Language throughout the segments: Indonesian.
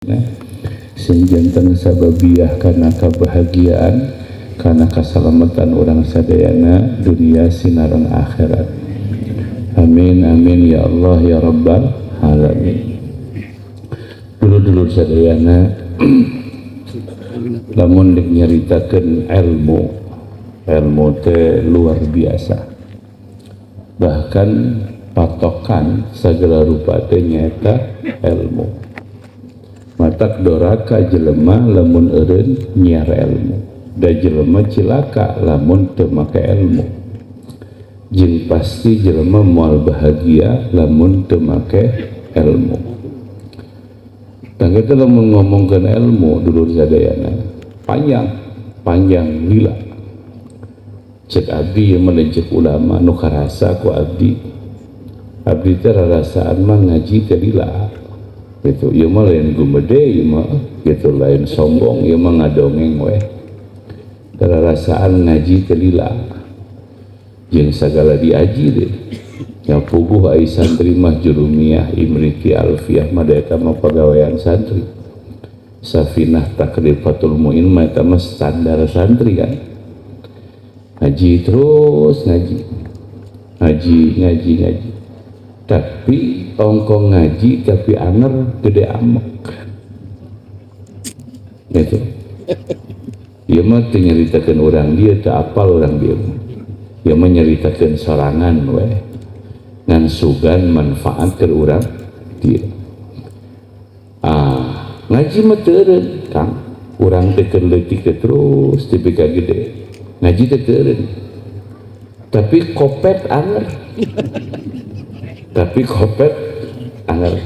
Nah, sing janten sababiah karena kebahagiaan, karena keselamatan orang sadayana dunia sinaran akhirat. Amin amin ya Allah ya Rabbal alamin. Dulu sadayana lamun nyaritakeun ilmu teh luar biasa. Bahkan patokan segala rupa teh nyata ilmu. Matak doraka jelema lamun eureun nyiar ilmu, da jelema cilaka lamun teu make ilmu. Jeung pasti jelema moal bahagia lamun teu make ilmu. Tangga lamun ngomongkeun ilmu dulur sadayana panjang lila. Cek abdi yang menejek ulama nu karasa ku abdi teh rarasaan mah ngaji teh lila gitu. Ieu mah lain gumede, ieu mah gitu, lain sombong, ieu mah ngadongeng we. Rarasaan ngaji teh lila jeung sagala diaji deh. Ya puguh ai santri mah jurumiyah imriki alfiyah mah eta mah pagawean santri. Safinah takrifatul muin mah eta mah standar santri kan. Ngaji terus ngaji. Tapi ongkong ngaji tapi anger gede amek. Gitu. Ieu mah teu nyaritakeun urang dia teu apal urang dia. Ieu mah nyaritakeun sorangan we. Ngan sugan manfaat ke urang dia. Ngaji mah teu eureun, Kang. Urang teh keur leutik terus ti pika gede. Ngaji teh teu eureun. Tapi kopet anger.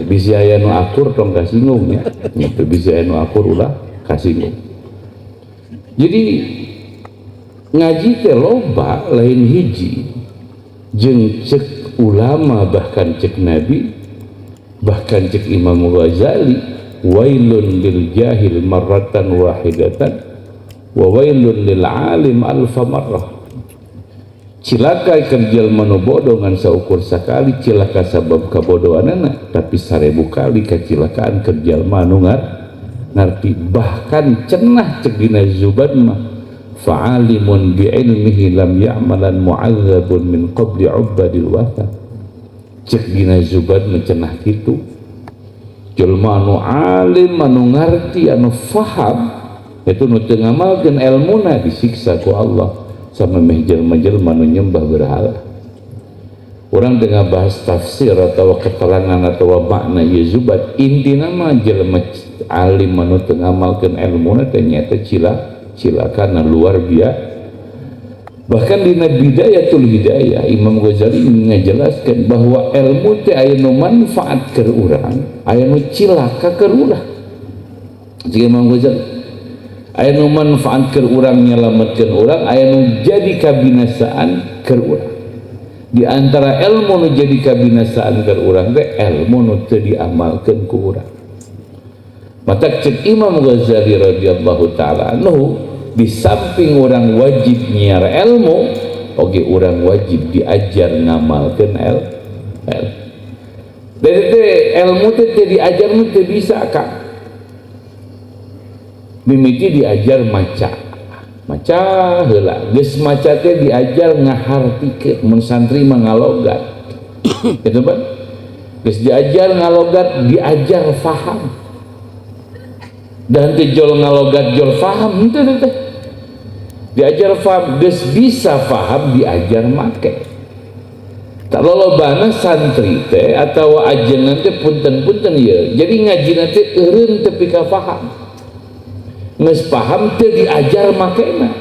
Bisa aya nu akur tong kasinggung ya. Gitu bisa aya nu akur ulah kasinggung. Jadi ngaji teh loba lain hiji. Jeung cek ulama bahkan cek Nabi, bahkan cek Imam Ghazali, wailun lil jahil marratan wahidatan wa wailun lil alim alfa marrah. Cilaka kerjal manu bodoh ngan saukur sakali, cilaka sabab kabodohanana, tapi 1000 kali kecilakaan kerjal manu ngarti. Bahkan cenah cek dina Zuban mah fa'alimun bi'ilmihi lam ya'malan mu'adzabun min qabli ubadil wathan. Cek dina Zuban mah cenah kitu. Jelma anu alim anu ngarti anu faham itu nu teu ngamalkeun ilmuna disiksa ku Allah sama jelma-jelma nu nyembah berhala. Orang tengah bahas tafsir atau keterangan atau makna ieu Zubat, intina mah jelema alim anu teu ngamalkeun ilmuna teh nyata cilakana luar biasa. Bahkan di Bidayatul Hidayah Imam Ghazali ngajelaskeun bahwa ilmu teh aya nu manfaat keur urang, aya nu cilaka keur urang. Jadi Imam Ghazali aya nu manfaat keur urang nyalametkeun urang, aya nu jadi kabinasaan keur urang. Di antara ilmu nu jadi kabinasaan keur urang teh ilmu nu teu diamalkeun ku urang. Mata cek Imam Ghazali radhiyallahu taala anhu, di samping orang wajib nyiar ilmu, oge orang wajib diajar ngamalkeun ilmu. Dari teh ilmu teh diajar nu teu bisa Kang. Mimiti diajar maca heula, geus maca teh diajar ngahartikeun, mun santri mah ngalogat. Kitu Pak. Geus diajar ngalogat, diajar faham. Dan teh jol ngalogat jol faham henteu teh. Diajar faham, geus bisa faham diajar make. Tak lolobana santri teh atawa ajengan teh punten-punten ieu. Jadi ngajina teh eureun teu pika faham. Nges paham teh diajar makena.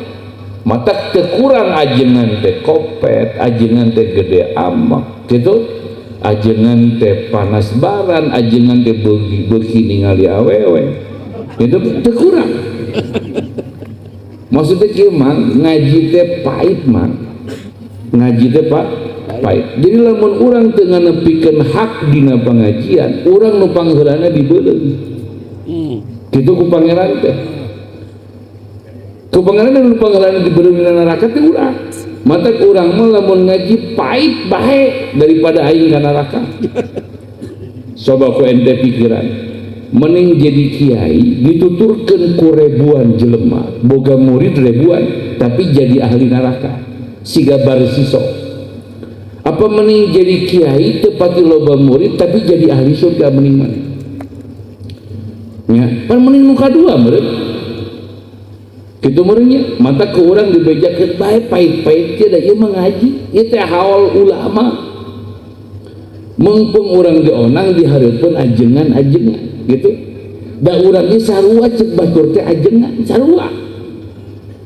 Matak teu kurang ajengan teh kopet, ajengan teh gede amak gitu. Ajengan teh panas baran, ajengan teh beuki ningali awewe. Itu teu kurang. Maksudnya kieu mang ngaji teh pait mang. Ngaji teh pait. Jadi lamun urang teu nganepikeun hak dina pangajian, urang nu pangheulana dibeuleung. Kitu ku pangeran teh. Kepangaran dan pangaran di berulang neraka itu urang. Mata urang mah lamun ngaji pahit bae daripada aing ka neraka. Coba ku ente pikiran. mending jadi kiai dituturkan ku ribuan jelema boga murid ribuan tapi jadi ahli neraka siga barsiso. Apa mending jadi kiai tepati loba murid tapi jadi ahli surga mending mana? Ya, pan mending muka dua murid. Kitu meureunnya mata ke urang dibejakeun bae pait-pait teh da ieu mengaji, ieu teh haul ulama. Mengpung urang dionang dihareupeun ajengan-ajengan gitu. Da urang ge sarua cek batur teh ajengan, sarua.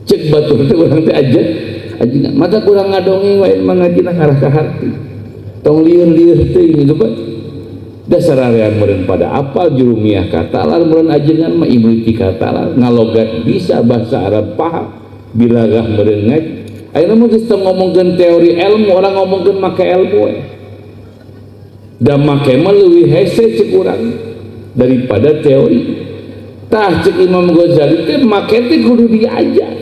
Cek batur teh urang teh ajengan. Mata kurang ngadongeng wae mangajina ngarah ka harti. Tong lieur-lieur teuing gitu Pak. Dasar arean meureun pada apal jurumiah katalar meureun ajengan mah imri ti katalar ngalogat bisa bahasa Arab paham bilagah meureun ngaji. Ayeuna mah geus ngomongkeun teori ilmu orang ngomongkeun make ilmu we. Da make mah leuwih hese cek urang daripada teori. Tah cek Imam Ghazali teh make teh kudu diajar.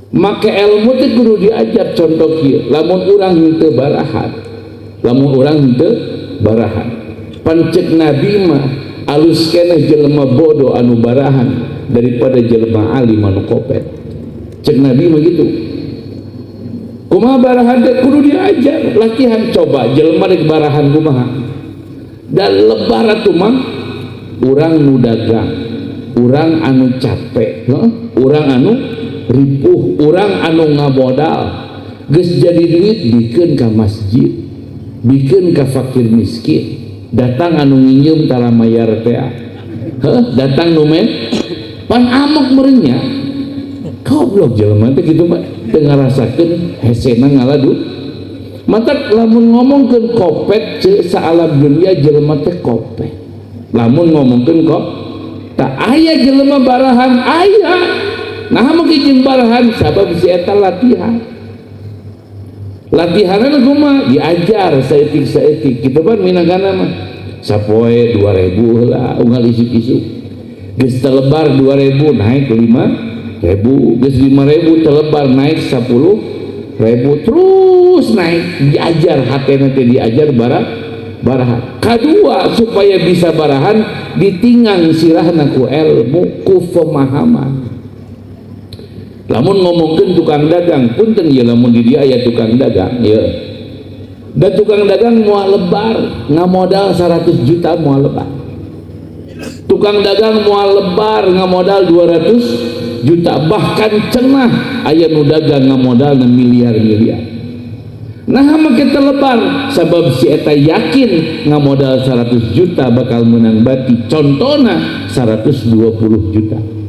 Make ilmu teh kudu diajar contoh kieu. Lamun urang henteu barahan. Lamun urang henteu barahan pancek Nabi mah alus keneh jelema bodoh anu barahan daripada jelema alim anu kopet. Cek Nabi mah gitu. Kumaha barahan teh kudu diajar, latihan coba jelema rek barahan kumaha. Dan lebar atuh mah urang nu dagang, urang anu capek, urang anu ripuh, urang anu ngabodal geus jadi duit bikeun ka masjid. Bikin ka fakir miskin datang anu nginjem tara mayar teh datang nu men pan amok merenya goblok jelema teh kitu mah teu ngarasakeun hesena ngaladu mata lamun ngomongkeun kopet ceuk saalam dunia jelema teh kopet lamun ngomongkeun kok tak aya jelema barahan aya nah mah jeung barahan sabab si eta latihan. Latihanna kumaha diajar saeutik kitu pan minangkana mah sapoe 2000 lah unggal isuk-isuk geus telebar 2000 naik ke 5000 geus 5000 telebar naik 10000 terus naik diajar hatena teh diajar barahan kadua supaya bisa barahan ditingang sirahna ku ilmu ku pemahaman. Lamun ngomongkeun tukang dagang punten ieu lamun di dia aya tukang dagang ieu. Da tukang dagang moal lebar ngamodal 100 juta moal lebar. Tukang dagang moal lebar ngamodal 200 juta bahkan cenah aya nu dagang ngamodal miliar-miliar. Nah mah kita lebar sabab si eta yakin ngamodal 100 juta bakal menang bati. Contona 120 juta.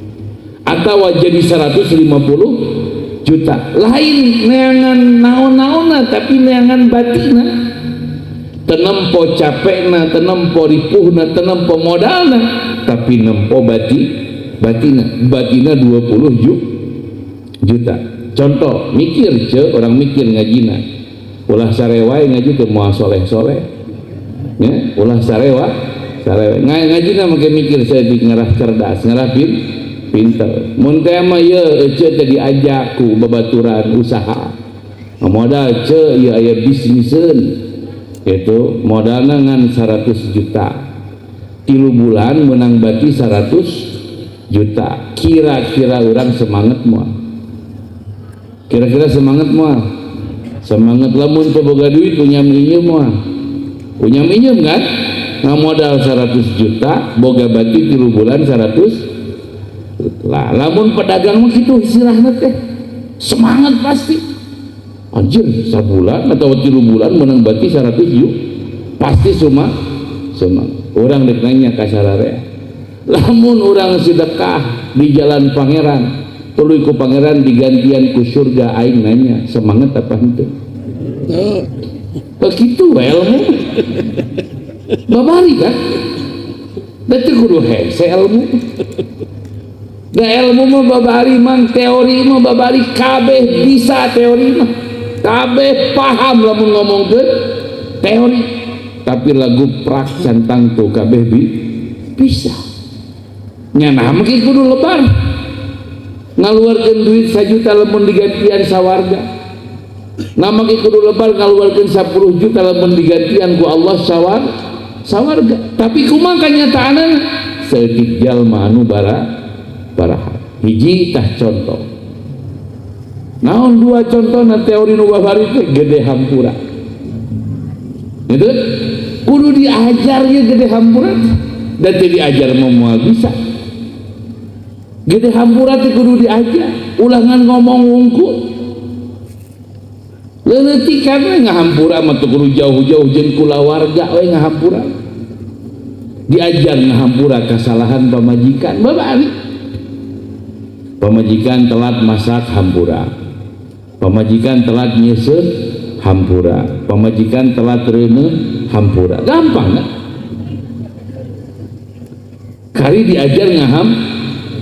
Atau jadi 150 juta lain neangan naon-naonna tapi neangan batina tenempo capekna tenempo ripuhna tenempo modalna tapi nempo batina 20 juta. Contoh mikir ce orang mikir ngajina ulah sarewa ngaji teu moal soleh-soleh ya ulah sarewa ngajina make mikir saya di ngarah cerdas ngarah pinter mun teh mah ieu ece teh diajak ku babaturan usaha modal ce ieu aya bisniseun itu modalna ngan 100 juta 3 bulan menang bati 100 juta kira-kira urang semangat moal semangat lamun teu boga duit punya minjem moal punya minjem kan ngamodal 100 juta boga bati 3 bulan 100 lah lamun pedagang mah gitu istilahna teh semangat pasti anjir sabulan atau 3 bulan menang bati 100 juta pasti semangat orang dek nanya ka sararea lamun orang sedekah di jalan pangeran tuluy ku pangeran digantian ku surga aing nanya semangat apa henteu begitu ilmu babari kan berarti kudu hese ilmu. Da ilmu mah babari mang teori mah babari kabeh bisa teori mah kabeh paham lamun ngomongkeun teori tapi lagu prak cantang tuh kabeh bisa nyana mah kudu lebar ngaluarkeun duit 1 juta lamun digantian sawarga nama kudu lebar ngaluarkeun 10 juta lamun digantian ku Allah sawarga, tapi kumaha kanyataanna seeutik jalma anu baraha. Hiji tah contoh, naon dua contohna teori nu babari teh gede hampura. Gitu kudu diajar ya gede hampura, dan teu diajar moal bisa. Gede hampura teh kudu diajar, ulangan ngomong wungkul. Leuleutik we ngahampura mah teu kudu jauh-jauh jeung kulawarga we ngahampura. Diajar ngahampura kesalahan pamajikan, babari. Pamajikan telat masak hampura. Pamajikan telat nyeuseut hampura. Pamajikan telat reuneuh hampura. Gampang kan? Kari diajar ngaham,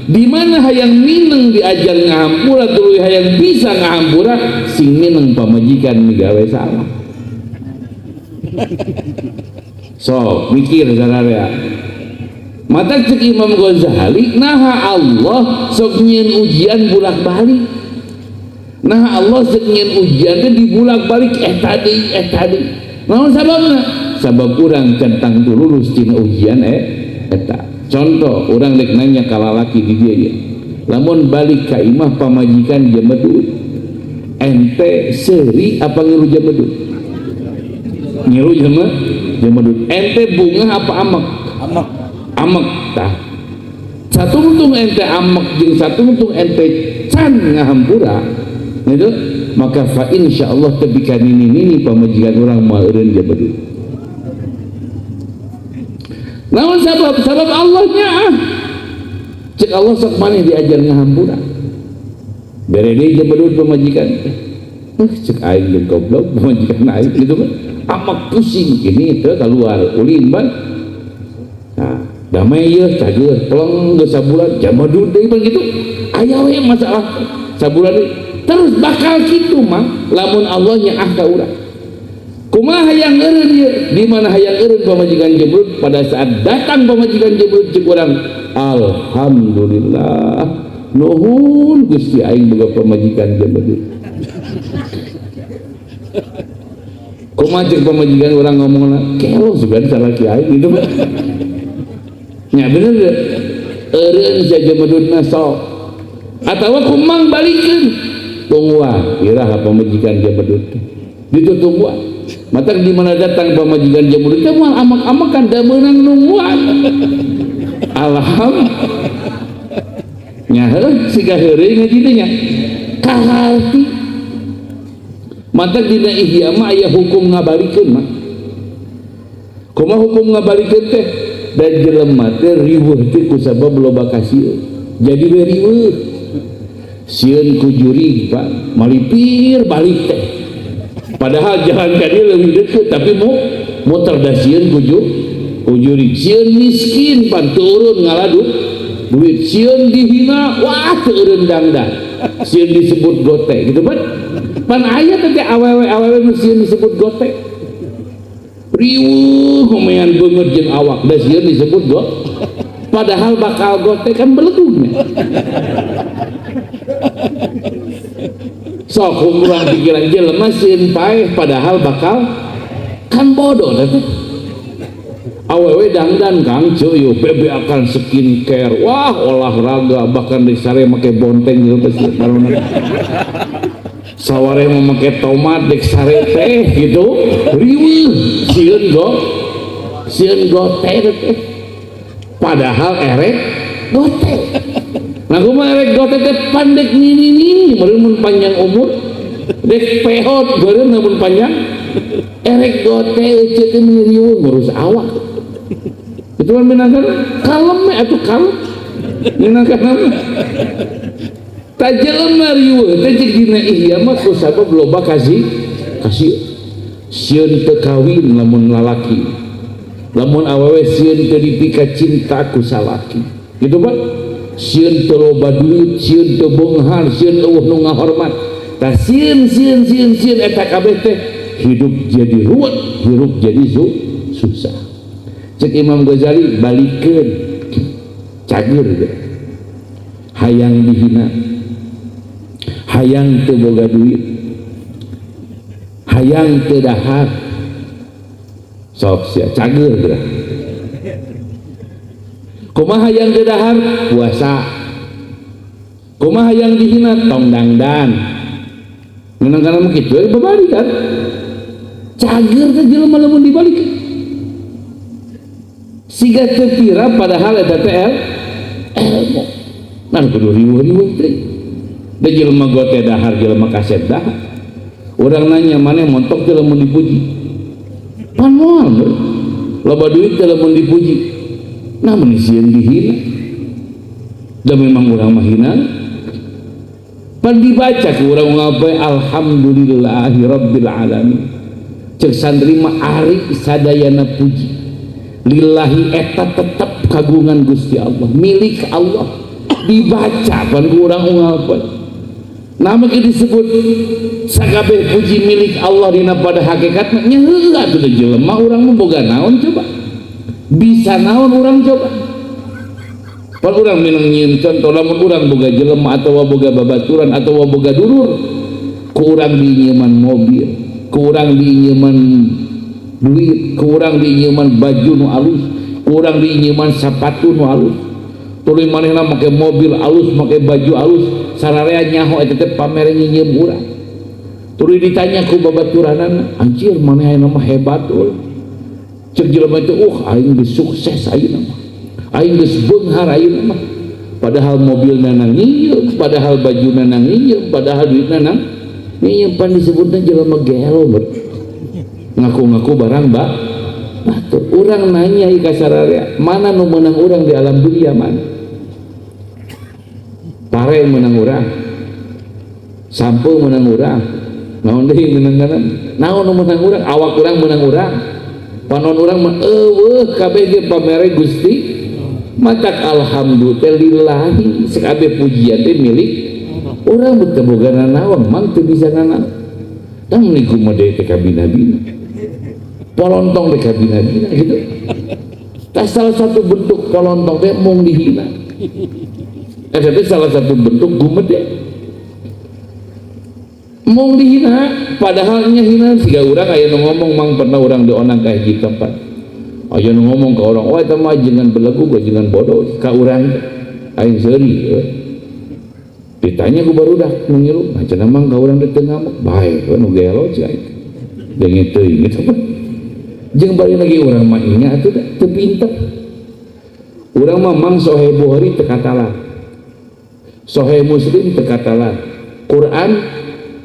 di mana hayang mineng diajar ngahampura tuluy hayang bisa ngahampura, sing mineng pamajikan migawe salah. So mikir sararea, mata cek Imam Ghazali, naha Allah sok nyieun ujian bulak balik, naha Allah sok nyieun ujian teh dibulak balik tadi. Naon sababna? Sabab urang centang teu lulus tina ujian eta. Contoh, orang lek nanya ka lalaki di dia ya, lamun balik ka imah pamajikan jema duit, ente seuri apa ngilu jema duit? Ngilu jema duit. Ente bunga apa amek? Amek tah. Satu untung ente amek jeung satu untung ente can ngahampura, gitu. Maka fa insyaallah tebika nini pamajikan urang moal eureun jema duit. Namun sabab Allahnya cek Allah sok maneh diajar ngahampura bere deui jeung bedut pamajikan cek aing jeung goblok pamajikan aing gitu kan amak pusing ini teu keluar ulin ban nah damai ieu cager peleng geus sabulan jama bedut deui ban kitu aya we masalah sabulan deui terus bakal kitu mah lamun Allah nyaah ka urang. Kumaha hayang eureun ieu? Di mana hayang eureun pamajikan jebrut pada saat datang pamajikan jebrut cek urang, alhamdulillah nuhun Gusti aing boga pamajikan jebrut. Kumaha cek pamajikan urang ngomongna, kelo sugan salaki aing gitu mah. Nya bener deh. Eureun saja jebrutna sok. Atawa kumang balikeun. Tungguan, iraha pamajikan jebrut. Ditutungguan. Mata di mana datang pamajikan jamur itu moal amak-amakan da meunang nungguan. Nya heuh siga heureuy ngajitu nya. Kaharti. Mata dina ihya mah aya hukum ngabalikeun mah. Kumaha hukum ngabalikeun teh? Da jelema teh riweuh teh kusabab loba kasieun. Jadi we riweuh. Sieun ku juri Pak, malipir balik teh. Padahal jalan kadi lebih dekat, tapi mau terdasieun kujuri sieun miskin pan turun ngaladuk duit, sieun dihina wah turun dangdang, sieun disebut gotek gitu pan aya teh awewe nu sieun disebut gotek riweuh homean beungeut jeung awak da sieun disebut padahal bakal gotek kan belegugnya. Sok kurang pikiran jelema sieun paeh padahal bakal kan bodoh teh. Awewe dangdan Kang Cuyu bebe akan skincare, wah olahraga bahkan di sare make bonteng gitu teh balona. Saware mau make tomat dek sare teh gitu. Riweuh sieun gote teh. Padahal erek gote. Nah kumaha erek gote teh pandek nini meureun panjang umur dek pehot beureun mun panjang erek gote euceut teh riweuh ngurus awak itu kan minangkan kalem atuh kalem minangkan ta jelema riweuh teh cek dina ihya mah kusabab loba kasih sieun teu kawin lamun lalaki lamun awewe sieun teu dipika cinta ku salaki gitu Pak. Sieun teu loba duit, sieun teu beunghar, sieun eueuh nu ngahormat. Tah sieun eta kabeh teh hidup jadi ruwet, hirup jadi susah. Cek Imam Ghazali balikeun cager deh. Hayang dihina. Hayang teu boga duit. Hayang teu dahar. sok sia cager geura. Kumaha yang dedahar puasa, kumaha yang dihina tong dangdan. Menang kana mah kitu babari kan. Cager teh jelema lamun dibalik. Siga teu pira padahal eta teh ilmu. Nan kudu riweuh-riweuh teh. Da jelema gote dahar jelema kaset dahar. Urang nanya maneh montok teh lamun dipuji. Pan moal loba duit teh lamun dipuji. Namun sieun dihina. Da memang urang mah hina. Pan dibaca ke urang ngapain alhamdulillahi rabbil alamin. Cek santri mah ari sadayana puji lillahi eta tetap kagungan Gusti Allah, milik Allah. Dibaca pan urang ngapain nama disebut sakabeh puji milik Allah dina pada hakikatna nya heuh atuh jelema urang mah boga naon coba bisa naon urang coba. Pan urang minang nyieun contoh lamun urang boga jelema atawa boga babaturan atawa boga dulur ku urang dinyeuman mobil, ku urang dinyeuman duit, ku urang dinyeuman baju nu alus, ku urang dinyeuman sapatu nu alus. Tuluy manehna make mobil alus, make baju alus, sararea nyaho eta teh pamere nyieum urang. Tuluy ditanya ku babaturanana, anjir maneh ayeuna mah hebat ul. Cek jelema teh aing geus sukses ayeuna mah. Aing geus beunghar ayeuna mah. Padahal mobilna nang ngiyeup, padahal bajuna nang ngiyeup, padahal duitna nang ngiyeup. Pan disebutna jelema gelo bet. Ngaku-ngaku barang batur. Urang nanya ka sararea, mana nu meunang urang di alam dunia mana? Pare meunang urang. Sampo meunang urang. Naon deui meunang-meunang? Naon nu meunang urang? Awak urang meunang urang. Panon urang mah eueuh kabeh ge pamere Gusti. Matak alhamdulillahi sakabeh pujian teh milik urang teu boga nanaon, mang teu bisa nanaon. Tang niku mode teh kabina-bina. Polontong teh kabina-bina gitu. Tah salah satu bentuk polontong teh mung dihina. Eta teh salah satu bentuk gumede. Mung dihina padahal nya hina siga urang aya nu ngomong mang pernah urang dionang ka hiji tempat. Aya nu ngomong ka orang, "Oh eta mah jangan belagu, jangan bodoh." Ka urang aing seuri. Ditanya ku barudak nu ngilu, "Cenah mang ka urang teh teu ngamuk." Bae nu gelo cai. Deung teuing gitu. Jeung bari lagi urang mah nya atuh teu pinter. Urang mah mang Sahih Bukhari teu katalan. Sahih Muslim teu katalan. Quran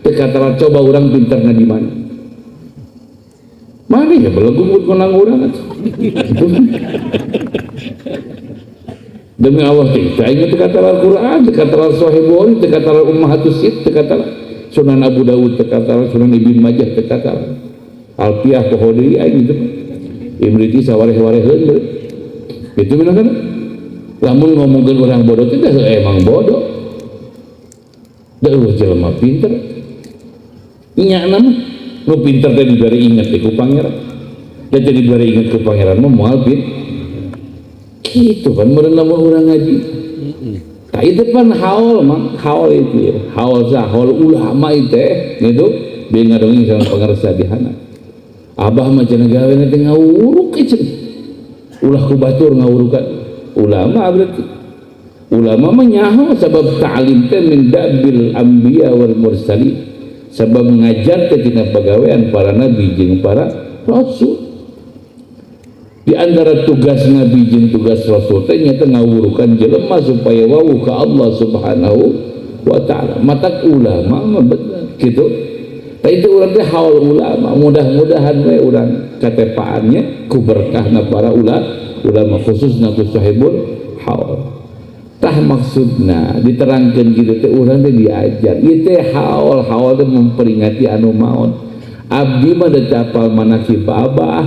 teu katalan. Coba urang pinterna di mana? Mana ya belagu mun konang urang atuh. Demi Allah teh aing teu katalan Quran, teu katalan Sahih Bukhari, teu katalan Ummahatus Sitt, teu katalan Sunan Abu Dawud, teu katalan Sunan Ibnu Majah, teu katalan Alfiah Pohodri aing gitu. Imriti sawareh-wareheun beul. Gitu bener kan? Lamun ngomongkeun urang bodoh teh emang bodoh. Da jelema pinter. Nya nama nu pinter teh dibari inget ku pangeran. Da teh dibari inget ku pangeran mah moal kitu kan meureun lamun urang ngaji. Tah itu pan haul mah, haul itu ya. Haul sahol ulama itu gitu. Beung ngadongeng sareng pangarsa dihana. Abah mah cenah gawena teh ngawuruk cenah. Ulah ku batur ngawurukan. Ulama berarti. Ulama mah nyaho sabab ta'lim teh min dabil anbiya wal mursalin. Sabab ngajar teh tina pagawean para nabi jeung para rasul. Di antara tugas nabi jeung tugas rasul teh nya teh ngawurukan jelema supaya wawuh ka Allah Subhanahu wa taala. Matak ulama mah bener kitu. Itu urang teh haul ulama, mudah-mudahan we urang katepaannya ku berkahna para ulama khususna ku sahibul haul. Tah maksudna diterangkeun kitu teh urang teh diajar. Ieu teh haul teh memperingati anu maot. Abdi mah da apal manaqib abah,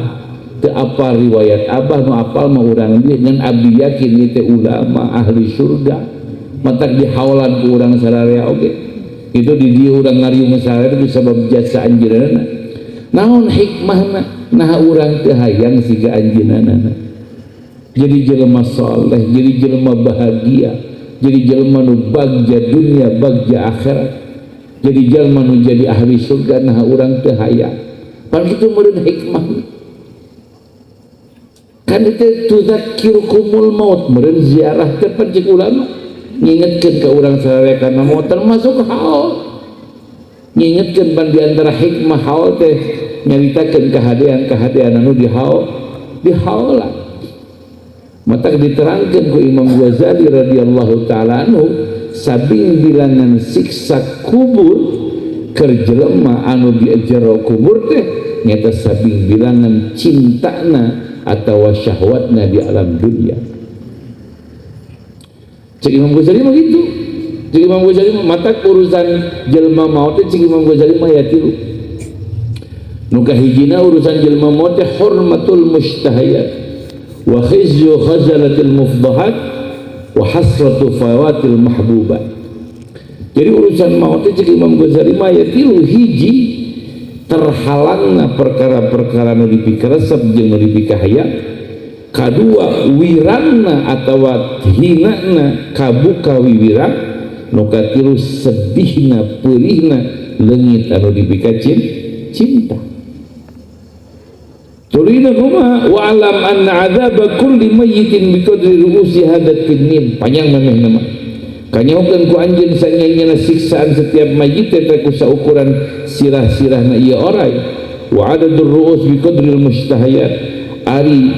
teu apal riwayat abah, nu apal mah urang ieu ngan abdi yakin ieu teh ulama ahli surga. Matak dihaulan ku urang sararea oge. Itu di dia urang ngariung sararea itu sabab jasa anjeunna. Naon hikmahna? Nah urang teu hayang siga anjeunna. Jadi jelema saleh, jadi jelema bahagia, jadi jelema nu bagja dunia, bagja akhirat, jadi jelema nu jadi ahli surga. Nah urang teu hayang. Pan kitu meureun hikmah. kan itu tudzakirukumul maut meureun ziarah teh pan cik ulama ngingetkeun ka urang sadaya kana maut termasuk haul ngingetkeun pan di antara hikmah haul teh nyaritakeun kahadean anu di haulan mata diterangkeun ku Imam Ghazali radhiyallahu taala anhu sabing bilangan siksa kubur keur jelema anu di jero kubur teh nyata sabing bilangan cintana atau syahwatna di alam dunia. Cik Imam Ghazali mah gitu. Cik Imam Ghazali mah mata urusan jelema maut teh cik Imam Ghazali mah ya tilu. Nu kahijina urusan jelema maut teh hurmatul mustahayat wa khizyu khazalatil mufdahat wa hasratu fawatil mahbubat. Jadi urusan maut teh cik Imam Ghazali mah ya tilu hiji terhalangna perkara-perkara nu dipikaresep jeung nu dipikahaya kadua wirangna atawa hinana kabuka wiwirang nu katilu sedihna peurihna leungit anu dipikacin cinta tulina kumaha wa alam anna adzaba kulli mayyitin biqadri ru'usi hadat tinnin panjang namanya nama kanyahokeun ku anjeun sanyaeuna siksaan setiap mayit teh ku saukuran sirah-sirahna ieu oray wa adadur ru'us biqadril mustahayat ari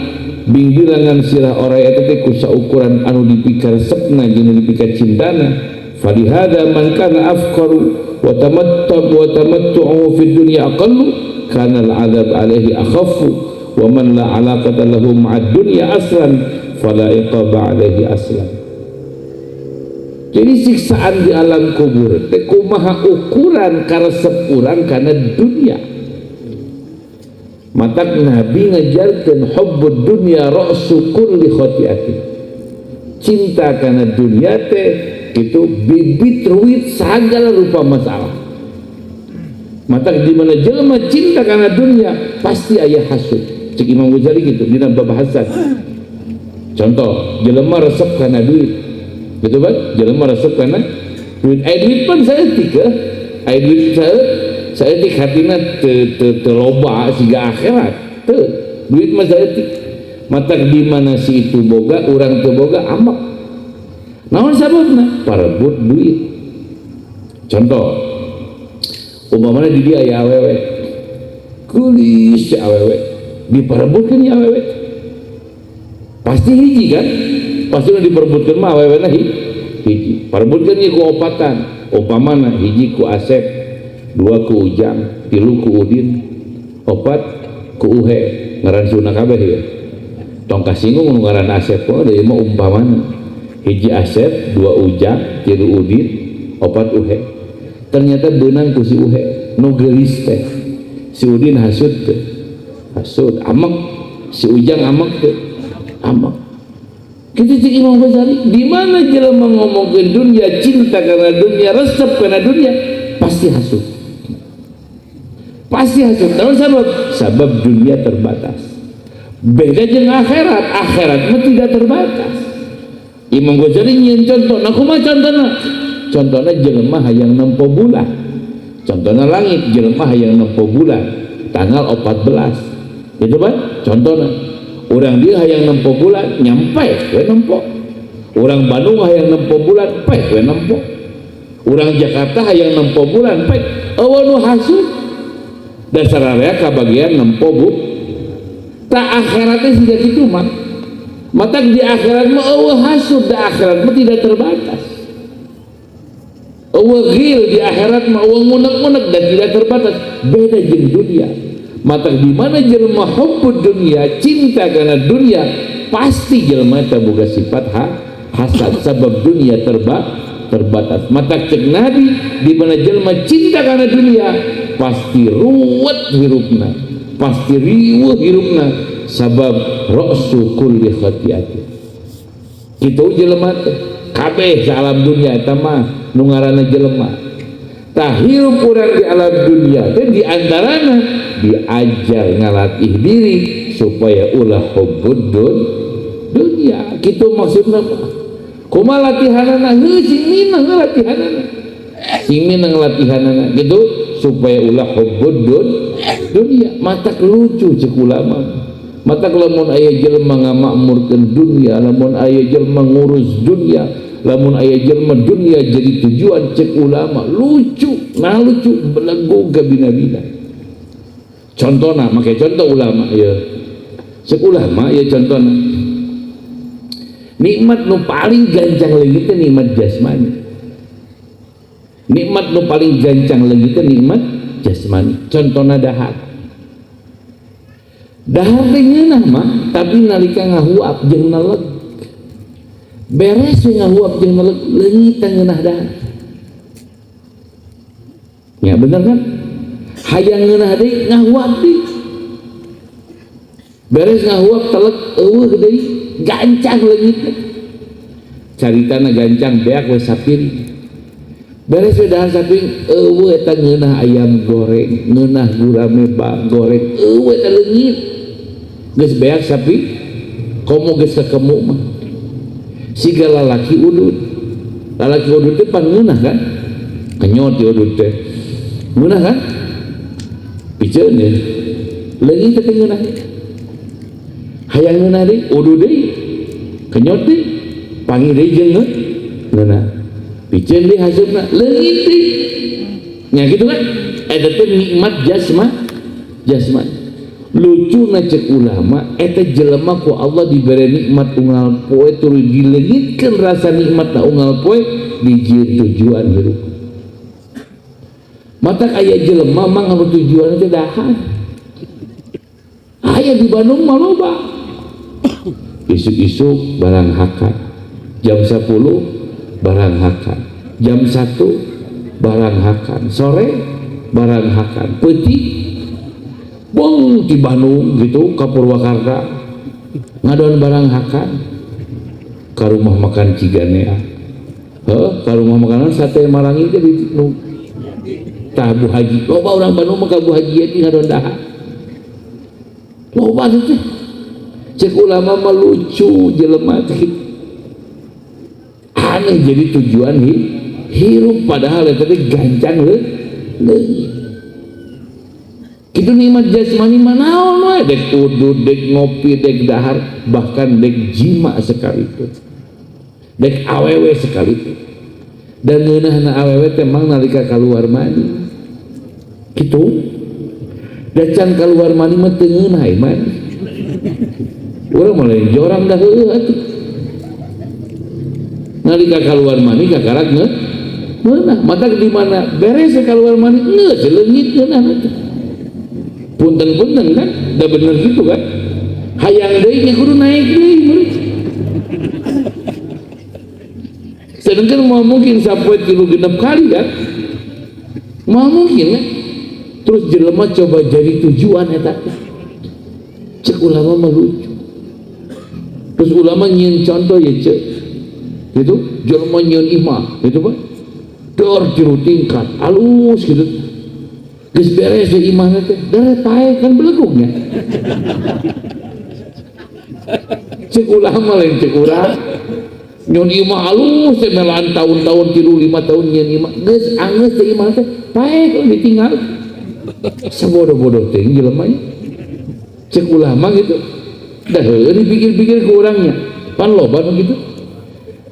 bingbilangan sirah oray eta teh ku saukuran anu dipikaresepna jeung dipikacintana falihada man kana afqaru wa tamattu'u fid dunya aqallu kana al-'adzab alaihi akhaffu wa man la 'alaqata lahu ma'ad dunya aslan fala iqaba alaihi aslan. Jadi siksaan di alam kubur teh kumaha ukuran karesep urang kana dunia. Matak Nabi ngajarkeun hubbud dunya ra'su kulli khati'atin. Cinta kana dunia teh itu bibit ruwit sagala rupa masalah. Matak di mana jelema cinta kana dunia pasti aya hasud. Cik Imam Ghazali gitu dina babahasan. Contoh, jelema resep kana duit. Betul kan? Jelema resep kana duit. Duit pun saeutik ya. Duit saeutik hatina teu loba siga akhirat. Teu. Duit mah saeutik. Matak di mana si itu boga, urang teu boga amak. Naon sababna? Parebut duit. Contoh, umpamana di dia aya awewe. Kulis si awewe. Diparebutkeun ya awewe. Pasti hiji kan? Pasti diperebutkan mah awewena hiji parebutkan ieu ku opatan upamana hiji ku Asep, dua ku Ujang, tilu ku Udin, opat ku Uhe ngaran sunna kabeh ya tong kasinggung nu ngaran Asep kok deui mah umpamana hiji Asep, dua Ujang, tilu Udin, opat Uhe ternyata beunang ku si Uhe nu geulis teh si Udin hasud teh hasud amek si Ujang amek teh amek. Kita cek Imam Ghazali di mana jelema ngomongkeun dunia cinta karena dunia resep karena dunia pasti hasud naon sabab dunia terbatas beda jeung akhirat mah tidak terbatas. Imam Ghazali nyieun contoh nah kumaha contohna jelema hayang nempo bulan contohna langit jelema hayang nempo bulan tanggal 14 gitu kan contohna orang dia hayang nempo bulan nyampe we nempo orang Bandung hayang nempo bulan peh we nempo orang Jakarta hayang nempo bulan peh eueuh nu hasud dasar area kabagian nempo bu tak akhiratnya sudah gitu mah matak di akhirat mah eueuh hasud da akhirat mah tidak terbatas eueuh ghil di akhirat mah eueuh ngunek-ngunek dan tidak terbatas beda jeung dunia. Mata di mana jelema hubbud dunia cinta karena dunia pasti jelema teh boga sifat hasad sabab dunia terbatas. Mata cek Nabi di mana jelema cinta karena dunia pasti ruwet hirupna pasti riweuh hirupna sabab ra'su kulli khati'atin. Kitu jelema teh kabeh sa alam dunia eta mah nu ngaranna jelema tah hirup urang di alam dunia teh di antarana diajar ngalatih diri supaya ulah hubbud dunia kitu maksudna kumaha latihanana sing minang latihanana gitu supaya ulah hubbud dunia matak lucu cek ulama mata lamun aya jelema ngamakmurkeun dunia, lamun aya jelema ngurus dunia, lamun aya jelema dunia jadi tujuan, cek ulama lucu, nah lucu belenggu gabina-bina. Contohna make contoh ulama ya, cek ulama ya contohna nikmat nu paling gancang leungit teh nikmat jasmani. Nikmat nu paling gancang leungit teh nikmat jasmani. Contohna dahar. Dahar teh ngeunah mah, tapi nalika ngahuap jeung naleg. Beres we ngahuap jeung naleg, leungit teh ngeunah dahar. Ya bener kan? Hayang ngeunah deui ngahuap deui. Beres ngahuap teleg eueuh deui, gancang leungit teh. Caritana gancang beak we sapiri. Beres we dahar saping eueuh eta ngeunah ayam goreng, ngeunah gurame goreng, eueuh eta leungit. Geus beak sapi komo geus kakemu mah. Siga lalaki udud. Lalaki udud teh pan ngeunah kan? Kenyot di udud teh. Ngeunah kan? Piceun ya. Leungit teh ngeunah. Hayang ngeunah deui, udud deui. Kenyot deui. Pangi deui jeung ngeunah. Piceun deui hasupna, leungit deui. Nya gitu kan? Eta teh nikmat jasmani. Lucu na cek ulama eta jelema ku Allah diberi nikmat unggal poe tuluy dileungitkeun rasa nikmatna unggal poe dijieun tujuan hirup. Mata aya jelema mah nganu tujuan teh dahar. Aya di Bandung mah loba. Isuk-isuk barang hakan. Jam 10 barang hakan. Jam 1 barang hakan. Sore barang hakan. Peuting bong di Bandung gitu ka Purwakarta ngadoan barang hakan ka rumah makan Ciganea, ka rumah makanan sate Marangi teh di Tabu Haji. Loba orang Bandung mah ka Bu Haji teh ngadoan dahar. Loba teh. Cek ulama mah lucu jelema teh. Aneh jadi tujuan hirup padahal eta teh gancang leungit. Itu nikmat jasmani manaon we dek udud, dek ngopi, dek dahar, bahkan dek jima sekalipun, dek awewe sekalipun. Dan ngeunahna awewe teh mang nalika kaluar mani kitu. Da can kaluar mani mah teu ngeunah mani. Urang mah lain jorang dah heueuh atuh. Nalika kaluar mani kakarak ngeunah. Mata di mana beres kaluar mani geus leungit ngeunah atuh. Punten-punten kan, udah bener gitu kan. Hayang deui nya kudu naik deui. Sedangkan mau mungkin sapoe 36 kali kan. Mau mungkin kan. Terus jelema coba jadi tujuan eta. Cek ulama mah lucu. Terus ulama nyieun contoh ya cek. Gitu, jelema nyieun imah, gitu Pak. Dor tiru tingkat, alus gitu. Geus beres di imahna teh, dere pae kan belegugnya. Cek ulama lain cek urang. Nyon imah alus teh melaan tahun-tahun 3-5 tahun nyeun imah. Geus angeus teh imah teh, pae kan ditinggal. Sabodoh-bodoh teh jelema nya. Cek ulama gitu. Dah heueuh dipikir-pikir ke urangnya. Pan loba nu gitu.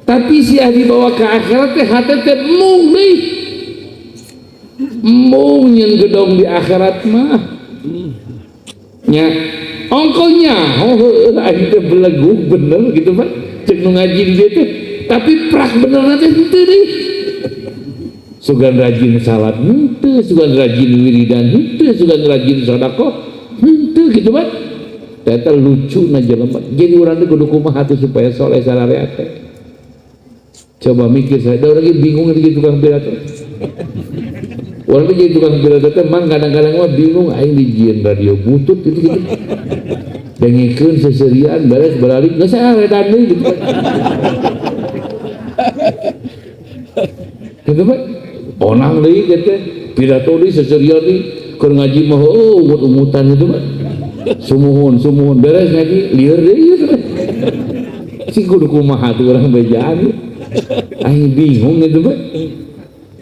Tapi sia dibawa ke akhirat teh hate teh mung deui. Mung yang gedong di akhirat mah nya ongkonya akhirnya belegu bener gitu Pak cek nu ngaji di dieu teh tapi prak bener teh henteu deui sugan rajin salat henteu sugan rajin wiridan henteu sugan rajin sedekah henteu gitu Pak eta lucu na jelema jadi urang teh kudu kumaha atuh supaya soleh salarea teh coba mikir saya da urang ge bingung di tukang pidato. Orang itu jadi tukang pidato teh mang kadang-kadang mah bingung aing dijieun radio butut gitu. Dengikeun seserian beres balik geus saredan deui gitu. Gitu Pak. Onang deui kitu pidato deui seserian deui keur ngaji mah umut-umutan gitu Pak. Sumuhun beres ngaji lieur deui gitu. Si kudu kumaha tuh urang bejaan. Aing bingung gitu Pak.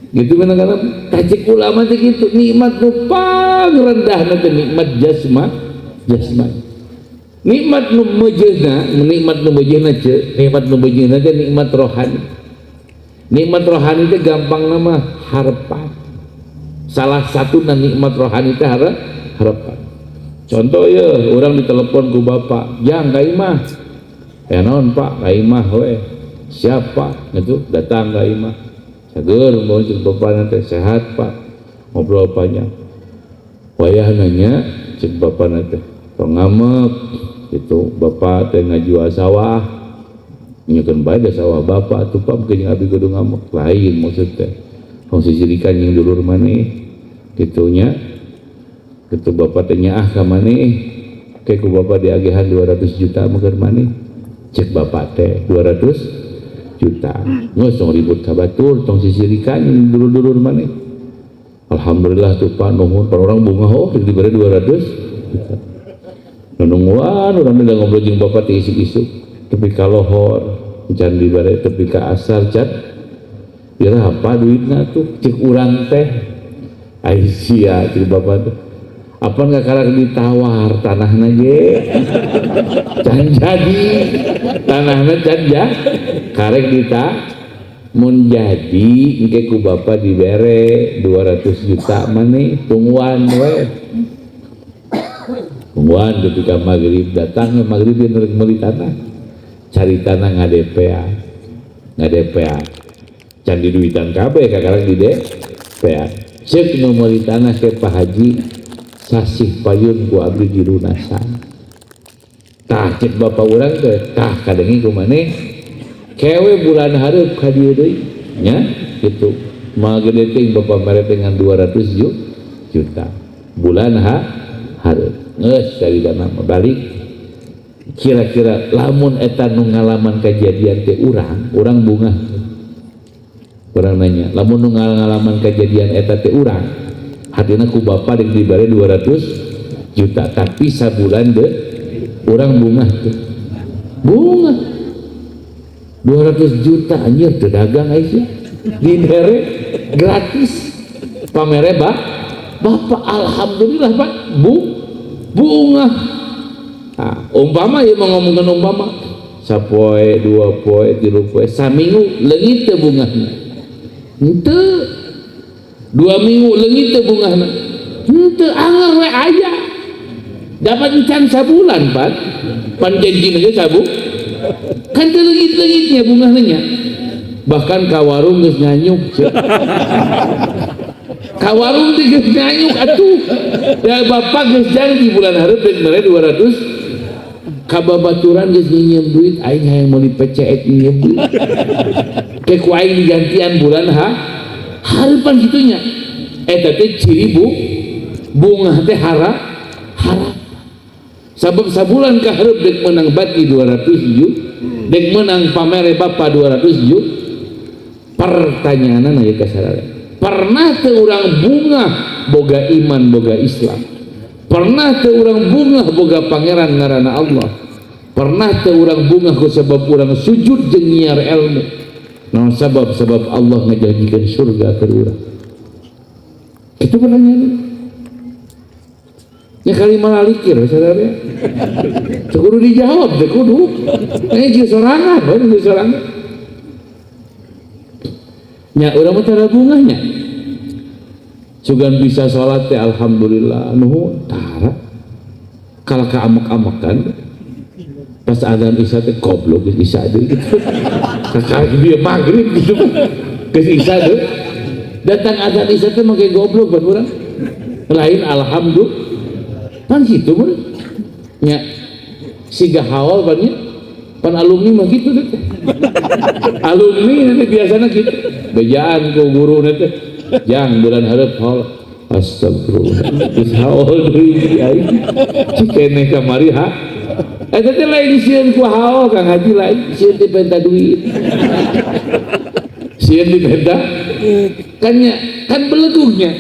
Gitu kadang-kadang tajik ulama teh gitu nikmat nu paling rendah nanti nikmat jasmani nikmat nu meujeuhna teh nikmat rohani. Nikmat rohani teh gampang nama harapan. Salah satu nikmat rohani teh harapan. Contoh ya, orang ditelepon ku bapak, "Jang ka imah." Naon Pak, ka imah we. Siapa? Itu datang ka imah. Sager mau cek bapak teh sehat Pak. Ngobrol panjang. Wayah nanya cek bapak teh, "Tong ngamek." Itu bapak teh ngajual sawah. Nyekeun bae da sawah bapak atuh Pak mungkin abdi kudu ngamek lain maksud teh. Tong sisirikan jeung dulur maneh. Kitunya. Kitu bapak teh nyaah ka maneh. Kayak ku bapak diagehan 200 juta meukeun maneh. Cek bapak teh 200 juta. Geus tong ribut ka batur, tong sisirikan jeung dulur-dulur maneh. Alhamdulillah tuh Pak nuhun orang bunga diberi 200 juta. Nungguan orang udah ngobrol jeung bapak teh isuk-isuk tepi ka lohor can dibere tepi ka asar can kira apa duitna tuh cek urang teh Aisyah cek bapak teh apa nggak karak ditawar tanahna ge can jadi tanahna can ya karek mun jadi engke ku bapak dibere 200 juta maneh tungguan we. Tungguan ketika maghrib datang maghrib dia meuli tanah cari tanah ngadepean can di duitan kabeh kakarang di depean cek nu meuli tanah ke Pak Haji sasih payun ku abdi dilunasan tah cek bapak urang teh tah kadengi kumaneh kewe bulan hareup ka dieu deui nya kitu magede teh bapak mere dengan 200 juta bulan hareup geus dari dana balik kira-kira lamun eta nu ngalaman kejadian teh urang bunga urang nanya lamun nu ngalaman kejadian eta teh urang hatina ku bapa dek dibere 200 juta tapi sabulan deh urang bunga 200 juta anjir teu dagang Aisyah dibere gratis pamere bapak alhamdulillah Pak bunga. Nah, umpama ya mau ngomongkan umpama sapoe, 2 poe, 3 poe, saminggu leungit teh bungahna. Henteu. 2 minggu leungit teh bungahna. Henteu anger we aya. Dapat encan sabulan, Pak. Pan janjina ge sabu. Kan teu leungit-leungitnya bungahna nya. Bahkan ka warung geus nyanyuk. Kawarung teh geus nyanyuk atuh da bapak geus janji bulan hareup dek mere 200 kababaturan geus nyiem duit aing hayang meuli PCX nyiem duit ke ku aing digantian bulan hareupan kitunya eta teh ciri bunga teh harap sabab sabulan ka hareup dek menang bagi 200 juta dek menang pamere bapak 200 juta pertanyaanna aya kasarare pernah teu urang bunga boga iman boga Islam pernah teu urang bunga boga pangeran ngaranna Allah pernah teu urang bunga ku sabab urang sujud jeung nyiar ilmu naon sabab Allah ngajanjikeun surga keur urang itu pertanyaan nya kali malalikir saudara teu kudu dijawab teu kudu jeung sorangan bae sorangan nya urang mah tara bunganya sugan bisa sholat teh alhamdulillah nuhun tara kala kaamak-amakan pas adzan isya teh goblok geus isya deui gitu kakak dia maghrib gitu geus isya deui datang adzan isya teh make goblok ban urang lain alhamdulillah pan kitu mah nya siga haol pan nya pan alumni mah gitu deh alumni biasanya gitu bejaan ku guru teh jang bulan hareup haul astagfirullah geus haul deui aing cikene kamari eta teh lain sieun ku haul Kang Haji lain sieun dipenta duit sieun dipenta kan belegugnya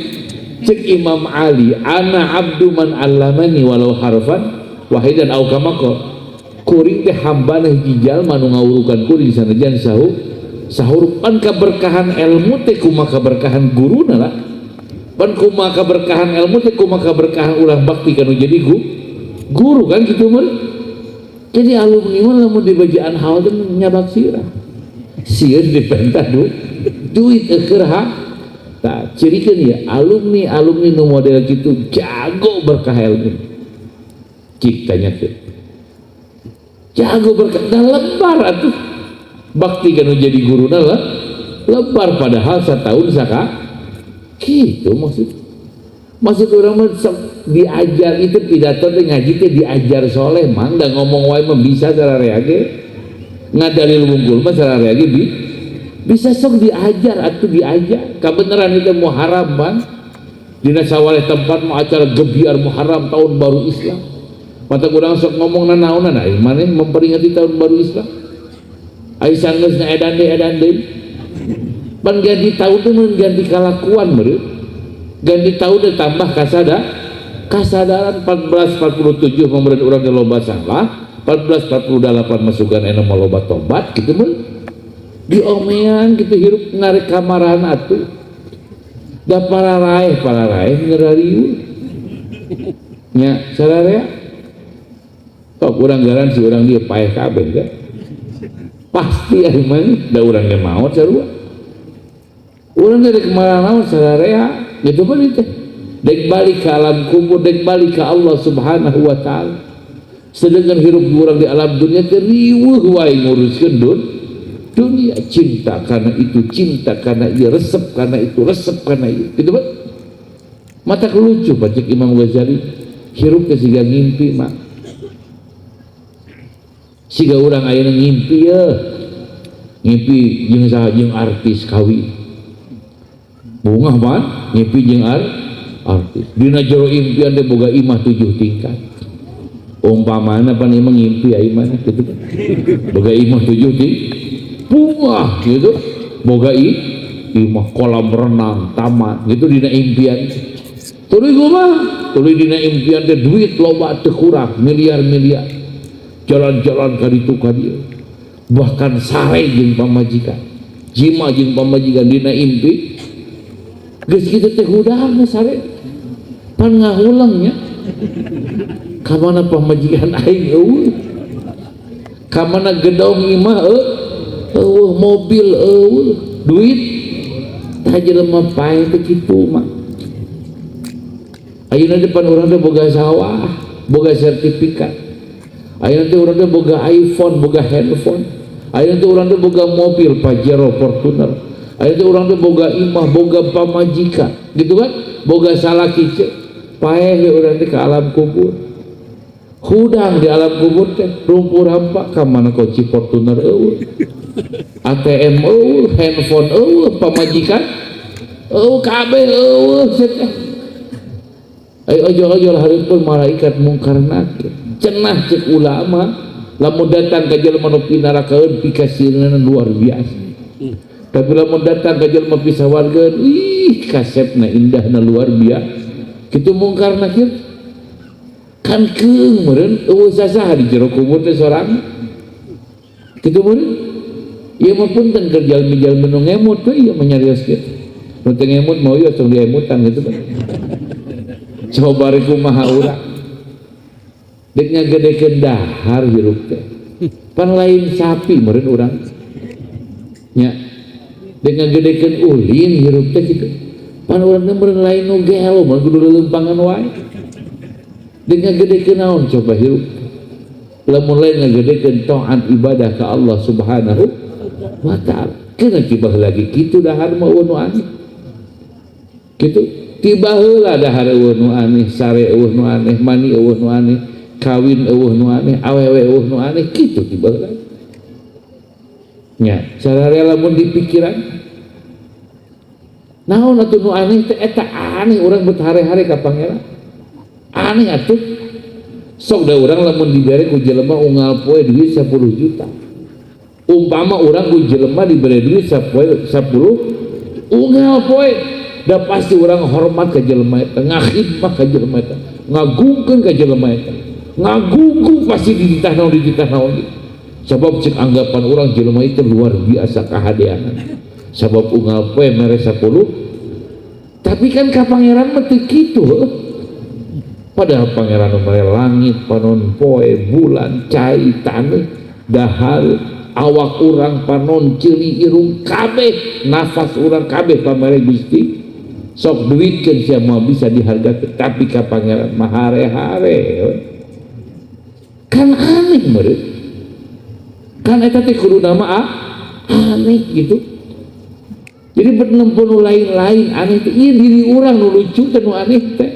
cek Imam Ali ana abdu man allamani walau harfan wahidan au kama kuring teh hambana hiji jalma nu ngawurukan kuring sanajan sahur pan kaberkahan ilmu teh kumaha kaberkahan guruna lah pan kumaha kaberkahan ilmu teh kumaha kaberkahan ulah bakti kanu jadi guru kan gitu mun Jadi alumni mah lamun di bajaan haul teh nyabak sirah. Sieun dipentah duit keur ha. Tah cirikeun ya alumni nu model kitu jago berkah ilmu. Cik tanyakeun. Jago berkah dah lebar atuh. Bakti kan jadi guruna lah. Lebar padahal setahun saka gitu maksud orang mah diajar itu pidato teh ngaji teh diajar soleh mang da ngomong wae mah bisa sararea ge ngadalil wungkul mah sararea ge bisa sok diajar atuh diajar kabeneran itu muharam bang dina sawaleh tempat mah acara gebiar muharam tahun baru Islam mata urang sok ngomong nanaonan aya maneh memperingati tahun baru Islam aya sanggeus edan deui pan ganti tahun itu mengganti kelakuan meureun ganti tahun dan tambah kasadaran 1447 pemberian orang yang loba salah 1448 masukan enak loba tobat gitu mah diomean gitu hirup ngarik kamaran atuh da para raih ngerariu nya sararea tok urang garansi urang dia paeh kabeh kan pasti aya mah da urang ge maot sarua urang dari kemana-mana sararea gitu kan itu dek balik ke alam kubur dek balik ke Allah subhanahu wa ta'ala sedangkan hirup orang di alam dunia teriwuh wae nguruskeun dunia cinta karena itu cinta karena ia resep karena itu resep karena itu gitu kan mata kelucu baca Imam Ghazali hirup ke siga ngimpi mak siga orang ayeuna ngimpi ya ngimpi jeung saha jeung artis kawin bunga man ngimpi jeung artis dina jero impian teh boga imah 7 tingkat umpamana pan imah ngimpi aya imah gitu boga imah 7 tingkat bunga gitu boga imah kolam renang taman gitu dina impian tuluy kumaha tuluy dina impian teh duit loba teu kurang miliar-miliar jalan-jalan ka ditu ka dieu bahkan sare jeung pamajikan jima jeung pamajikan dina impi geus kitu teh hudang sare pan ngahulangnya ka mana pamajikan aing eueuh ka mana gedong imah eueuh mobil eueuh duit tah jelema paeh teh kitu mah ayeuna depan urang teh boga sawah boga sertifikat ayeuna teh urang teh boga iPhone boga handphone ayeuna teh urang teh boga mobil Pajero Fortuner ayeuna teh urang teh boga imah boga pamajikan gitu kan boga salaki paeh we urang teh ka alam kubur hudang di alam kubur teh rumpur hampa ka mana kunci Fortuner eueuh ATM eueuh handphone eueuh pamajikan eueuh kabeh eueuh teh ayo ojol-ojol hareupeun malaikat mungkar nakir cenah cek ulama lamun datang ka jelema nu pinarakaeun pikasieunna luar biasa tapi lamun datang ka jelema pisawargeun ih kasepna indahna luar biasa kitu mungkar nakir kan keung meureun eueuh sasaha di jero kubur teh sorangan kitu meureun ieu mah punten keur jalmi-jalmi nu ngemut teh ieu mah nyarios kitu nu teu ngemut mau ieu tong diemutan gitu kan coba bari kumaha urang dek ngagedekeun dahar hirup teh pan lain sapi meureun urang nya dek ngagedekeun ulin hirup teh kitu pan urang teh meureun lain nu gelo mah kudu leumpangan wae dek ngagedekeun naon coba hirup lamun lain ngagedekeun taat ibadah ka Allah subhanahu wa ta'ala keuna tibah lagi kitu dahar mah eueuh nu aneh kitu tiba heula dahar eueuh nu aneh sare eueuh nu aneh mani eueuh nu aneh kawin eueuh nu aneh awewe eueuh nu aneh kitu tiba heula nya sararea lamun dipikiran naon atuh nu aneh teh eta aneh urang berhare-hare ka pangeran aneh atuh sok da urang lamun dibere ku jelema unggal poe duit 10 juta umpama urang ku jelema dibere duit 10 unggal poe da pasti orang hormat ka jelema eta ngakhidmah ka jelema eta ngagungkeun ka jelema eta ngagugu pasti dititah naon sabab cek anggapan orang jelema itu luar biasa kahadeanan sabab unggal poe mere 10 tapi kan ka pangeran mah teu kitu Padahal pangeran mere langit, panon poe, bulan, cai, tanah, dahar, awak urang, panon, ciri, irung, kabeh, nafas urang kabeh pamere Gusti. Sok duitkeun sia moal bisa dihargakeun, tapi ka pangeran mah hare-hare. Kan aneh meureun. Kan eta teh kudu nama aneh gitu. Jadi bernempo nu lain-lain aneh teh ieu diri urang nu lucu teh nu aneh teh.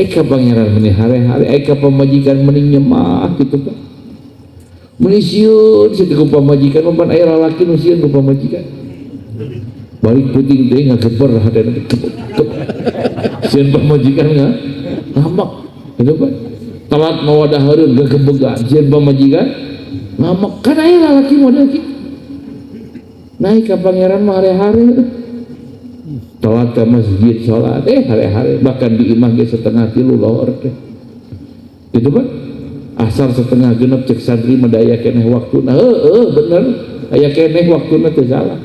Ka pangeran meuni hare-hare, ka pamajikan meuni nyemah gitu kan. Meuni sieun saeutik ku pamajikan, umpan aya lalaki nu sieun ku pamajikan. Balik puting teh ngageber hadana sieun pamajikan ngambek gitu kan. Telat mawa dahareun gagebegan sieun pamajikan ngambek. Kan aya lalaki model kitu. Naik ka pangeran mah hare-hare. Telat ke masjid sholat hare-hare, bahkan di imah ge setengah 3 lohor teh gitu kan. Asar setengah genep cek santri mah aya keneh waktuna. Bener aya keneh waktuna teu salah.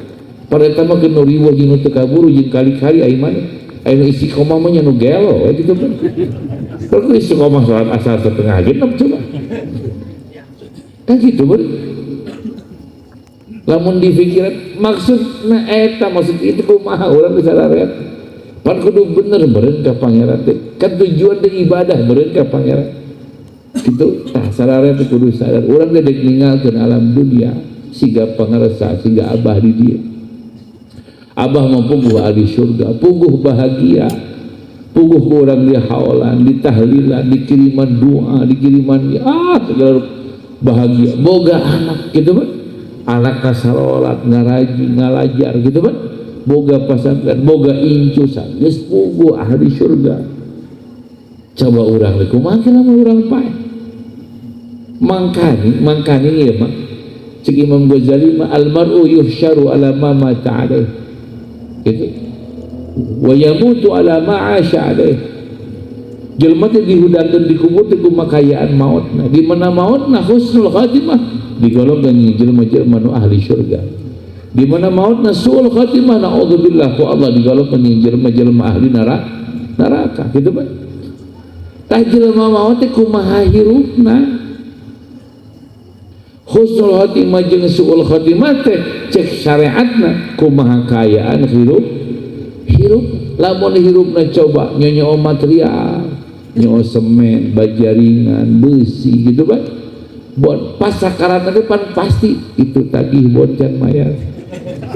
Pada eta mah geus riweuh jeung teu kaburu jeung kali-kali ai mah aya istiqomah mah nya nu gelo gitu kan. Kalau istiqomah sholat asar setengah genep coba kan gitu ber. Lamun dipikiran maksudna eta maksud itu kumaha urang disadarean pan kudu bener meureun ka pangeran teh kan tujuan teh ibadah meureun ka pangeran kitu tah sadaraean teh kudu sadar urang teh dek ninggalkeun alam dunia siga pangaresa siga abah di dieu abah mah puguh ahli surga puguh bahagia puguh ku urang di haolan di tahlilan dikiriman doa dikiriman segala bahagia boga anak gitu kan. Anak kasarolat ngaraji ngalajar gitu kan, boga pasantren boga incusan geus puguh ahli surga. Coba urang teh kumaha lamun urang paeh mangkani ieu mah cik Imam Ghazali mah almar'u yuhsyaru ala ma mata alaih gitu wa yamutu ala ma 'asha alaih. Jelema teh dihudangkeun di kubur teh ku makayaan mautna, di mana mautna husnul khatimah digolongkeun jelema-jelema nu ahli surga. Di mana mautna suul khatimah naudzubillah ku Allah digolongkeun jelema-jelema ahli neraka gitu kan. Tah jelema maut teh kumaha hirupna? Husnul khatimah jeung suul khatimah teh cek syariatna kumaha kaayaan hirup lamun hirupna coba nyonyo material nyo semen, bajaringan, besi gitu kan. Buat pas sakarat depan pasti itu tagih boncan mayar.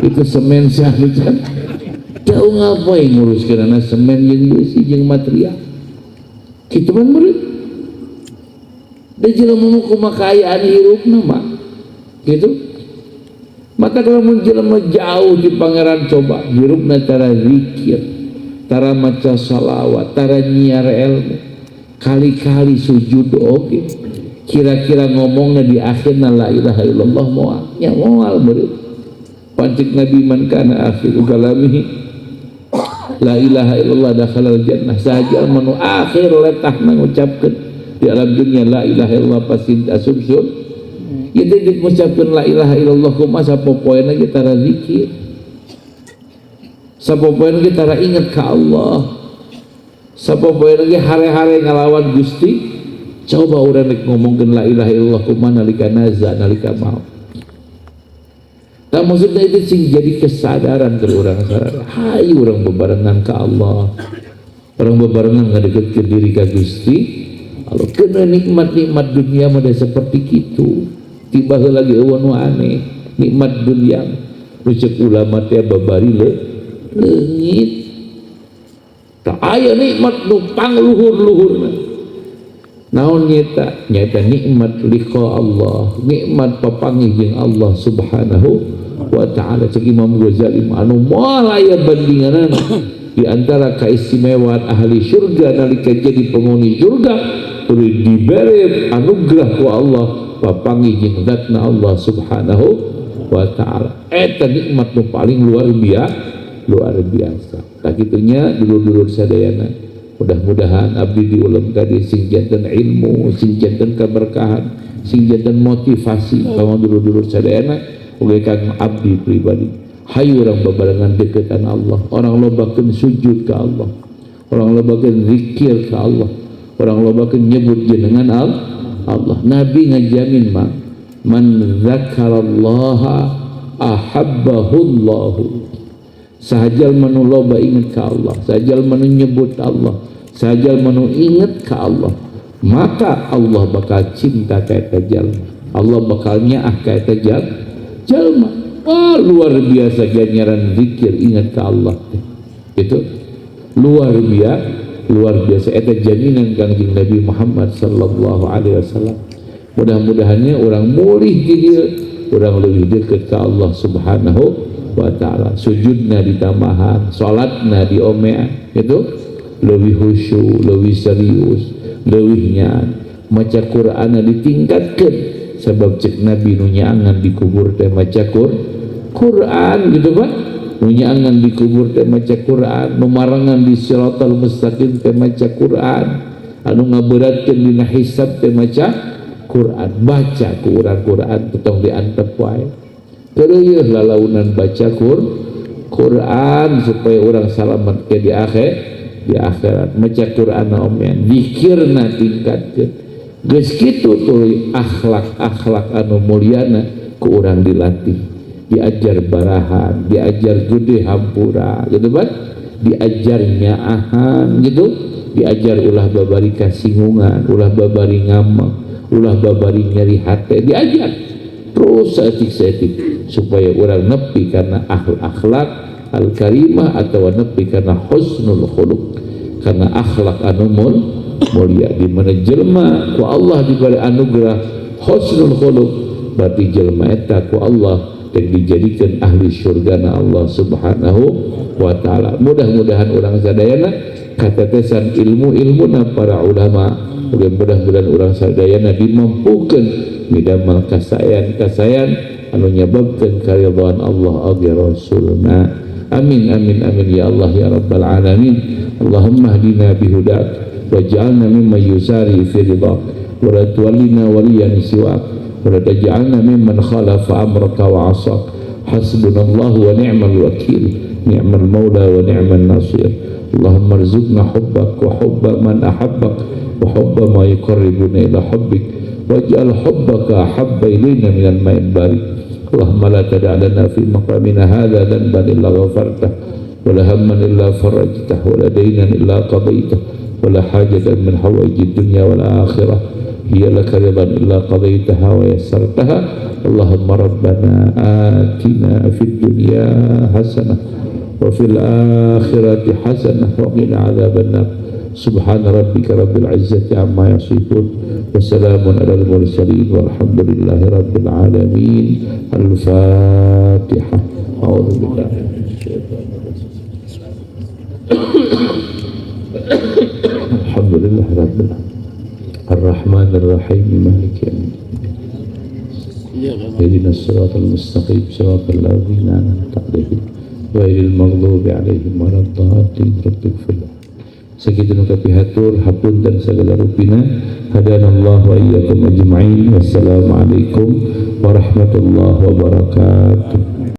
Itu semen sahujan. Jauh ngapain nguruskeun ana semen jeung besi jeung material. Kitu mah murid. Da jelema kumaha kaayaan hirupna mah. Gitu. Mata kalau mun jelema jauh di pangeran coba hirupna tara zikir, tara maca salawat, tara nyiar ilmu. Kali-kali sujud oke. Kira-kira ngomongnya di akhirna la ilaha illallah moal murid. Pancik Nabi man kana akhiru kalamihi la ilaha illallah dakhalal jannah. Saja manu akhir letahna ngucapkeun di alam dunia la ilaha illallah pasti asumsun. Ieu teh ngucapkeun la ilaha illallah kumaha sapopoena ge tara zikir. Sapopoena ge tara inget ka Allah. Sapopoena ge hare-hare ngalawan Gusti. Coba urang rek ngomongkeun la ilaha illallah kumaha nalika naza nalika maut. Nah maksudnya itu sing jadi kesadaran ke urang sadar. Hayu urang bebarengan ka Allah. Urang bebarengan ngadeukkeun diri ka Gusti. Allah kena nikmat-nikmat dunia mah seperti kitu. Tiba lagi eueun nu aneh. Nikmat dunia. Rucuk ulama teh babari leungit. Tak aya nikmat nu pangluhur-luhurna. Naon nyata nikmat liqa Allah, nikmat papanggih jeung Allah Subhanahu wa ta'ala. Cek Imam Ghazali anu moal aya bandinganna di antara keistimewaan ahli surga nalika jadi penghuni surga kudu dibere anugerah ku Allah papanggih jeung zatna Allah Subhanahu wa ta'ala. Eta nikmat nu paling luar biasa. Tak kitunya dulur-dulur sadayana, mudah-mudahan abdi diulang tadi sing janten ilmu, sing janten keberkahan, sing janten motivasi kamu dulur-dulur sadayana uga kang abdi pribadi. Hayu orang bebarengan deketan Allah, orang lobakeun sujud ke Allah, orang lobakeun zikir ka Allah, orang lobakeun nyebut jenengan Allah. Nabi ngajamin mah man dzakarallaha ahabbahullahu. Sahajal manu loba ingat ka Allah, sahajal manu nyebut Allah, sahajal manu ingat ka Allah, maka Allah bakal cinta ka eta jalma, Allah bakal nyaah ka eta jalma. Wah, luar biasa ganjaran zikir ingat ka Allah. Itu luar biasa eta jaminan Kangjeng Nabi Muhammad sallallahu alaihi wasallam. Mudah-mudahannya orang mulih di dieu, orang lebih dekat ke Allah Subhanahu wa taala. Sujudna ditambahan, salatna diomean, itu lebih khusyuk, lebih serius, lebih nyaman. Maca Qur'an ditingkatkan, sebab cek Nabi nu nyaangan dikubur teh maca Qur'an gitu Pak. Nu nyaangan dikubur teh maca Qur'an, nu marangan di siratal mustaqim teh maca Qur'an, anu ngaberatkeun dina hisab teh maca Qur'an. Baca ku urang Qur'an tong diantep wae. Teu lalaunan baca Qur'an supaya orang selamat ke di akhirat. Maca Qur'an omean, zikirna tingkatkeun. Geus kitu tuluy akhlak anu mulyana ku urang dilatih, diajar barahan, diajar gede hampura gitu kan, diajar nyaahan gitu, diajar ulah babari kasinggungan, ulah babari ngambang, ulah babari nyeri hati, diajar terus seetik supaya orang nepi karena akhlak al-karimah atau nepi karena husnul khuluq, karena akhlak anu mulia. Di mana jelma ku Allah diberi anugerah husnul khuluq, berarti jelma eta ku Allah dan dijadikan ahli surgana Allah Subhanahu wa taala. Mudah-mudahan orang sadayana katetesan ilmu-ilmuna para ulama, mudah-mudahan orang sadayana dimampukeun midamel kasayan anu nyababkeun karidhaan Allah agi rasulna. Amin amin amin ya Allah ya rabbal alamin. Allahumma hdina bihudak waj'alna mimman yusari fi ridha wa la tuwallina waliyan siwak wa la taj'alna mimman khalafa amraka wa 'asak. Hasbunallahu wa ni'mal wakil, ni'mal maula wa ni'man nasir. Allahumma arzuqna hubbak wa hubba man ahabbak wa hubba ma yuqarribuna ila hubbik waj'al hubbaka ahabba ilayna minal ma'il barid. Allahumma la tada' lana fi maqamina hadha dhanban illa ghafartah wa la hamman illa farajtah wa la daynan illa qadaytah wa la hajatan min hawaijid dunya wal akhirah hiya laka ridan illa qadaytaha wa yassartaha. Allahumma rabbana atina fid dunya hasanah wa fil akhirati hasanah wa qina adzabannar. Subhana rabbika rabbil izzati amma yasifun wa salamun alal mursalin walhamdulillahi rabbil alamin. Al-Fatihah. A'udzu billahi minasyaitonir rajim. Alhamdulillahi rabbil alamin. Ar-Rahmanir Rahim maliki yaumiddin. Ihdinas siratal mustaqim siratal ladzina an'amta 'alaihim ghairil maghdubi 'alaihim waladdallin. Rabbighfir sakitun kapihatur hapun dan segala rupina hadanallahu wa iyyakum ajma'in. Wassalamualaikum warahmatullahi wabarakatuh.